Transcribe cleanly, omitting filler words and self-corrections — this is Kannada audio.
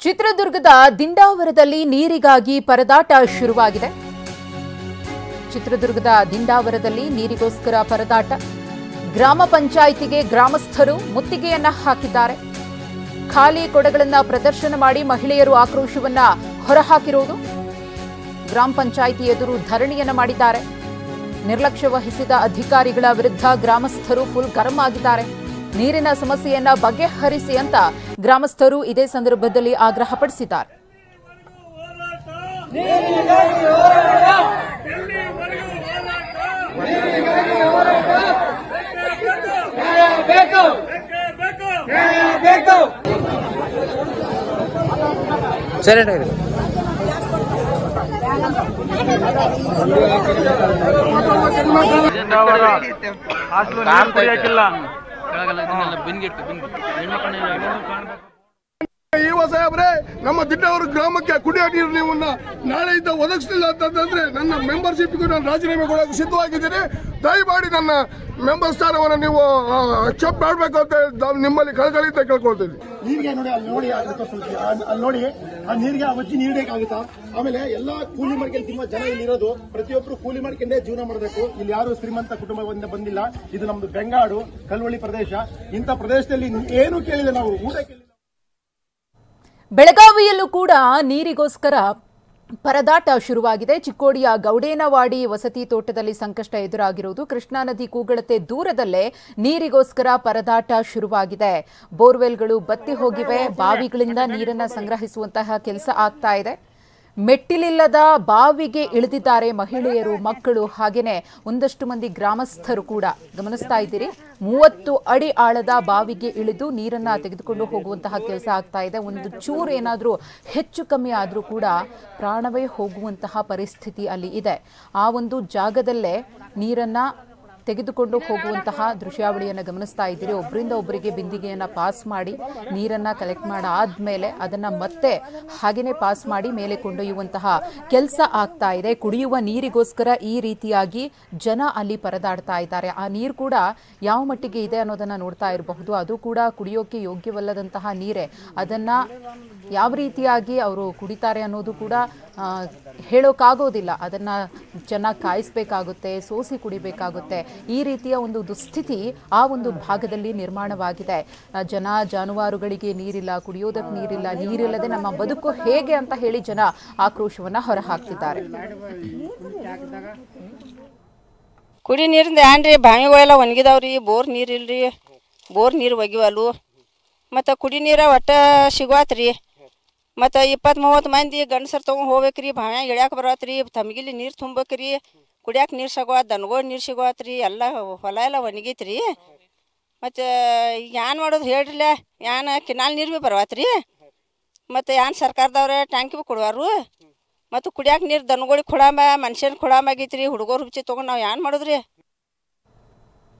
ಚಿತ್ರದುರ್ಗದ ದಿಂಡಾವರದಲ್ಲಿ ನೀರಿಗಾಗಿ ಪರದಾಟ ಶುರುವಾಗಿದೆ. ಚಿತ್ರದುರ್ಗದ ದಿಂಡಾವರದಲ್ಲಿ ನೀರಿಗೋಸ್ಕರ ಪರದಾಟ. ಗ್ರಾಮ ಪಂಚಾಯಿತಿಗೆ ಗ್ರಾಮಸ್ಥರು ಮುತ್ತಿಗೆಯನ್ನ ಹಾಕಿದ್ದಾರೆ. ಖಾಲಿ ಕೊಡಗಳನ್ನು ಪ್ರದರ್ಶನ ಮಾಡಿ ಮಹಿಳೆಯರು ಆಕ್ರೋಶವನ್ನ ಹೊರಹಾಕಿರುವುದು. ಗ್ರಾಮ ಪಂಚಾಯಿತಿ ಎದುರು ಧರಣಿಯನ್ನ ಮಾಡಿದ್ದಾರೆ. ನಿರ್ಲಕ್ಷ್ಯ ವಹಿಸಿದ ಅಧಿಕಾರಿಗಳ ವಿರುದ್ಧ ಗ್ರಾಮಸ್ಥರು ಫುಲ್ ಗರಂ ಆಗಿದ್ದಾರೆ. ನೀರಿನ ಸಮಸ್ಯೆಯನ್ನ ಬಗೆಹರಿಸಿ ಅಂತ ಗ್ರಾಮಸ್ಥರು ಇದೇ ಸಂದರ್ಭದಲ್ಲಿ ಆಗ್ರಹಪಡಿಸಿದ್ದಾರೆ. ಸಾಹೇಬ್ರೆ, ನಮ್ಮ ದಿಂಡಾವರ ಗ್ರಾಮಕ್ಕೆ ಕುಡಿಯೋ ನೀರು ನೀವು ನಾಳೆಯಿಂದ ಒದಗಿಸಲಿಲ್ಲ ಅಂತಂದ್ರೆ ನನ್ನ ಮೆಂಬರ್ಶಿಪ್ಗೂ ನಾನು ರಾಜೀನಾಮೆ ಕೊಡೋಕೆ ಸಿದ್ಧವಾಗಿದ್ದೀನಿ. ದಯಮಾಡಿ ನನ್ನ ಮೆಂಬರ್ ಸ್ಥಾನವನ್ನು ನೀವು ಅಕ್ಸೆಪ್ಟ್ ಮಾಡಬೇಕು ಅಂತ ನಿಮ್ಮಲ್ಲಿ ಕಳಕಳಿಯಿಂದ ಕೇಳ್ಕೊಳ್ತೀನಿ. ನೀರಿಗೆ ನೋಡಿ, ಅಲ್ಲಿ ನೋಡಿ ಆ ನೀರಿಗೆ ಅವಜ್ಜಿ ನೀಡಬೇಕಾಗುತ್ತಾ? ಆಮೇಲೆ ಎಲ್ಲಾ ಕೂಲಿ ಮಾಡ್ಕೊಂಡು ತುಂಬಾ ಜನ ಇಲ್ಲಿ ಇರೋದು, ಪ್ರತಿಯೊಬ್ಬರು ಕೂಲಿ ಮಾಡ್ಕೊಂಡೇ ಜೀವನ ಮಾಡಬೇಕು. ಇಲ್ಲಿ ಯಾರು ಶ್ರೀಮಂತ ಕುಟುಂಬದಿಂದ ಬಂದಿಲ್ಲ. ಇದು ನಮ್ದು ಬೆಂಗಾಡು ಕಲ್ವಳ್ಳಿ ಪ್ರದೇಶ. ಇಂಥ ಪ್ರದೇಶದಲ್ಲಿ ಏನು ಕೇಳಿಲ್ಲ, ನಾವು ಊಟ ಕೇಳಿಲ್ಲ. ಬೆಳಗಾವಿಯಲ್ಲೂ ಕೂಡ ನೀರಿಗೋಸ್ಕರ ಪರದಾಟ ಶುರುವಾಗಿದೆ. ಚಿಕ್ಕೋಡಿಯ ಗೌಡೇನವಾಡಿ ವಸತಿ ತೋಟದಲ್ಲಿ ಸಂಕಷ್ಟ ಎದುರಾಗಿರುವುದು. ಕೃಷ್ಣಾ ನದಿ ಕೂಗಳತೆ ದೂರದಲ್ಲೇ ನೀರಿಗೋಸ್ಕರ ಪರದಾಟ ಶುರುವಾಗಿದೆ. ಬೋರ್ವೆಲ್ಗಳು ಬತ್ತಿ ಹೋಗಿವೆ. ಬಾವಿಗಳಿಂದ ನೀರನ್ನು ಸಂಗ್ರಹಿಸುವಂತಹ ಕೆಲಸ ಆಗ್ತಾ ಇದೆ. ಮೆಟ್ಟಿಲಿಲ್ಲದ ಬಾವಿಗೆ ಇಳಿದಿದ್ದಾರೆ ಮಹಿಳೆಯರು, ಮಕ್ಕಳು, ಹಾಗೇನೆ ಒಂದಷ್ಟು ಮಂದಿ ಗ್ರಾಮಸ್ಥರು ಕೂಡ. ಗಮನಿಸ್ತಾ ಇದ್ದೀರಿ, 30 ಅಡಿ ಆಳದ ಬಾವಿಗೆ ಇಳಿದು ನೀರನ್ನ ತೆಗೆದುಕೊಂಡು ಹೋಗುವಂತಹ ಕೆಲಸ ಆಗ್ತಾ ಇದೆ. ಒಂದು ಚೂರು ಏನಾದರೂ ಹೆಚ್ಚು ಕಮ್ಮಿ ಆದರೂ ಕೂಡ ಪ್ರಾಣವೇ ಹೋಗುವಂತಹ ಪರಿಸ್ಥಿತಿ ಅಲ್ಲಿ ಇದೆ. ಆ ಒಂದು ಜಾಗದಲ್ಲೇ ನೀರನ್ನ ತೆಗೆದುಕೊಂಡು ಹೋಗುವಂತಹ ದೃಶ್ಯಾವಳಿಯನ್ನು ಗಮನಿಸ್ತಾ ಇದ್ದೀರಿ. ಒಬ್ಬರಿಂದ ಒಬ್ಬರಿಗೆ ಬಿಂದಿಗೆಯನ್ನು ಪಾಸ್ ಮಾಡಿ ನೀರನ್ನು ಕಲೆಕ್ಟ್ ಮಾಡಾದ್ಮೇಲೆ ಅದನ್ನು ಮತ್ತೆ ಹಾಗೇನೆ ಪಾಸ್ ಮಾಡಿ ಮೇಲೆ ಕೊಂಡೊಯ್ಯುವಂತಹ ಕೆಲಸ ಆಗ್ತಾ ಇದೆ. ಕುಡಿಯುವ ನೀರಿಗೋಸ್ಕರ ಈ ರೀತಿಯಾಗಿ ಜನ ಅಲ್ಲಿ ಪರದಾಡ್ತಾ ಇದ್ದಾರೆ. ಆ ನೀರು ಕೂಡ ಯಾವ ಮಟ್ಟಿಗೆ ಇದೆ ಅನ್ನೋದನ್ನು ನೋಡ್ತಾ ಇರಬಹುದು. ಅದು ಕೂಡ ಕುಡಿಯೋಕೆ ಯೋಗ್ಯವಲ್ಲದಂತಹ ನೀರೇ. ಅದನ್ನು ಯಾವ ರೀತಿಯಾಗಿ ಅವರು ಕುಡಿತಾರೆ ಅನ್ನೋದು ಕೂಡ ಹೇಳೋಕ್ಕಾಗೋದಿಲ್ಲ. ಅದನ್ನು ಚೆನ್ನಾಗಿ ಕಾಯಿಸಬೇಕಾಗುತ್ತೆ, ಸೋಸಿ ಕುಡಿಬೇಕಾಗುತ್ತೆ. ಈ ರೀತಿಯ ಒಂದು ದುಸ್ಥಿತಿ ಆ ಒಂದು ಭಾಗದಲ್ಲಿ ನಿರ್ಮಾಣವಾಗಿದೆ. ಜನ ಜಾನುವಾರುಗಳಿಗೆ ನೀರಿಲ್ಲ, ಕುಡಿಯೋದಕ್ಕೆ ನೀರಿಲ್ಲ, ನೀರಿಲ್ಲದೆ ನಮ್ಮ ಬದುಕು ಹೇಗೆ ಅಂತ ಹೇಳಿ ಜನ ಆಕ್ರೋಶವನ್ನು ಹೊರಹಾಕ್ತಿದ್ದಾರೆ. ಕುಡಿ ನೀರಿಂದ ಏನ್ರಿ, ಬಾವಿಗಳೆಲ್ಲ ಒಣಗಿದಾವ್ರಿ. ಬೋರ್ ನೀರಿಲ್ರಿ, ಬೋರ್ ನೀರು ಒಗಿವಲ್ಲು. ಮತ್ತು ಕುಡಿ ನೀರ ಒಟ್ಟ ಸಿಗುವತ್ರಿ. ಮತ್ತು 20-30 ಮಂದಿ ಗಂಡಸರು ತೊಗೊಂಡು ಹೋಗ್ಬೇಕ್ರಿ. ಬಾವ್ಯಾಗ ಇಳ್ಯಾಕೆ ಬರತ್ರಿ. ತಮಗಿಲಿ ನೀರು ತುಂಬೇಕ್ರಿ. ಕುಡಿಯಾಕೆ ನೀರು ಸಿಗುವ, ದನಗಳು ನೀರು ಸಿಗುವತ್ರಿ. ಎಲ್ಲ ಹೊಲ ಎಲ್ಲ ಒಣಗೈತ್ರಿ. ಮತ್ತು ಈಗ ಏನು ಮಾಡೋದು ಹೇಳ್ರಿಲ್ಲ? ಏನು ಕಿನಾಲ್ ನೀರು ಭೀ ಬರವತ್ರಿ. ಮತ್ತು ಏನು ಸರ್ಕಾರದವ್ರೆ ಟ್ಯಾಂಕಿ ಭೀ ಕೊಡುವಾರು. ಮತ್ತು ಕುಡಿಯಾಕೆ ನೀರು ದನಗಳಿಗೆ ಕೊಡಾಮ, ಮನುಷ್ಯನ ಕೊಡಾಮಾಗೈತ್ರಿ. ಹುಡುಗರು ಹುಚ್ಚಿ ತೊಗೊಂಡು ನಾವು ಏನು ಮಾಡೋದ್ರಿ?